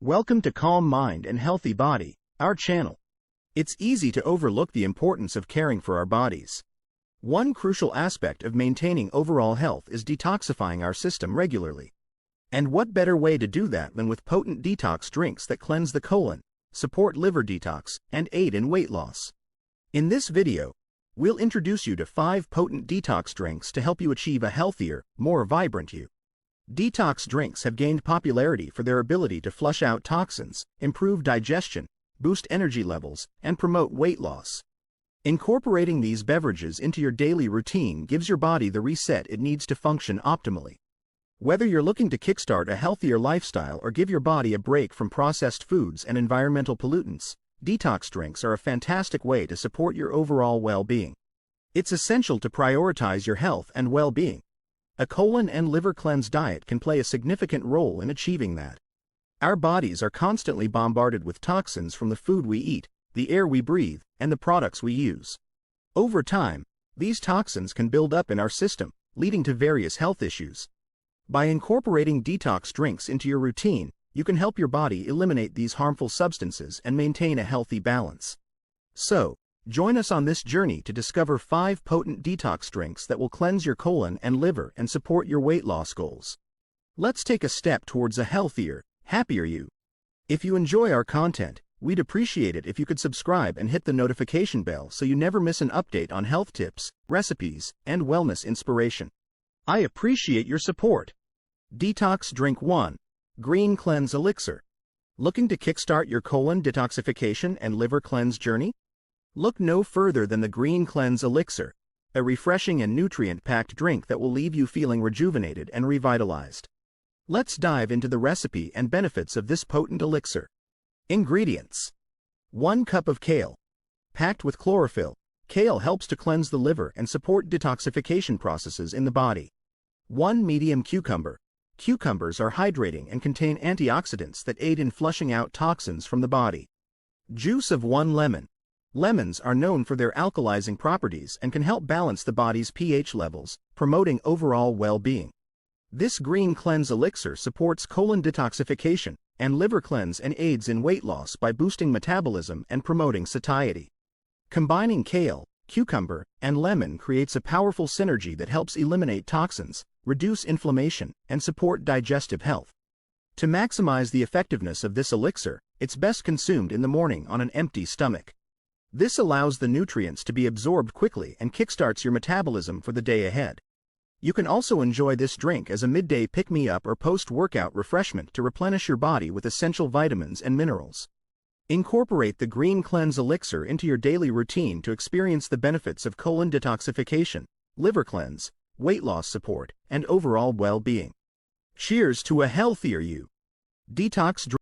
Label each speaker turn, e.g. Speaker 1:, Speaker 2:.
Speaker 1: Welcome to Calm Mind and Healthy Body, our channel. It's easy to overlook the importance of caring for our bodies. One crucial aspect of maintaining overall health is detoxifying our system regularly. And what better way to do that than with potent detox drinks that cleanse the colon, support liver detox, and aid in weight loss? In this video, we'll introduce you to 5 potent detox drinks to help you achieve a healthier, more vibrant you. Detox drinks have gained popularity for their ability to flush out toxins, improve digestion, boost energy levels, and promote weight loss. Incorporating these beverages into your daily routine gives your body the reset it needs to function optimally. Whether you're looking to kickstart a healthier lifestyle or give your body a break from processed foods and environmental pollutants, detox drinks are a fantastic way to support your overall well-being. It's essential to prioritize your health and well-being. A colon and liver cleanse diet can play a significant role in achieving that. Our bodies are constantly bombarded with toxins from the food we eat, the air we breathe, and the products we use. Over time, these toxins can build up in our system, leading to various health issues. By incorporating detox drinks into your routine, you can help your body eliminate these harmful substances and maintain a healthy balance. So, join us on this journey to discover 5 potent detox drinks that will cleanse your colon and liver and support your weight loss goals. Let's take a step towards a healthier, happier you. If you enjoy our content, we'd appreciate it if you could subscribe and hit the notification bell so you never miss an update on health tips, recipes, and wellness inspiration. I appreciate your support. Detox Drink 1. Green Cleanse Elixir. Looking to kickstart your colon detoxification and liver cleanse journey? Look no further than the Green Cleanse Elixir, a refreshing and nutrient-packed drink that will leave you feeling rejuvenated and revitalized. Let's dive into the recipe and benefits of this potent elixir. Ingredients: 1 cup of kale. Packed with chlorophyll, kale helps to cleanse the liver and support detoxification processes in the body. 1 medium cucumber. Cucumbers are hydrating and contain antioxidants that aid in flushing out toxins from the body. Juice of 1 lemon. Lemons are known for their alkalizing properties and can help balance the body's pH levels, promoting overall well-being. This green cleanse elixir supports colon detoxification and liver cleanse and aids in weight loss by boosting metabolism and promoting satiety. Combining kale, cucumber, and lemon creates a powerful synergy that helps eliminate toxins, reduce inflammation, and support digestive health. To maximize the effectiveness of this elixir, it's best consumed in the morning on an empty stomach. This allows the nutrients to be absorbed quickly and kickstarts your metabolism for the day ahead. You can also enjoy this drink as a midday pick-me-up or post-workout refreshment to replenish your body with essential vitamins and minerals. Incorporate the Green Cleanse Elixir into your daily routine to experience the benefits of colon detoxification, liver cleanse, weight loss support, and overall well-being. Cheers to a healthier you. Detox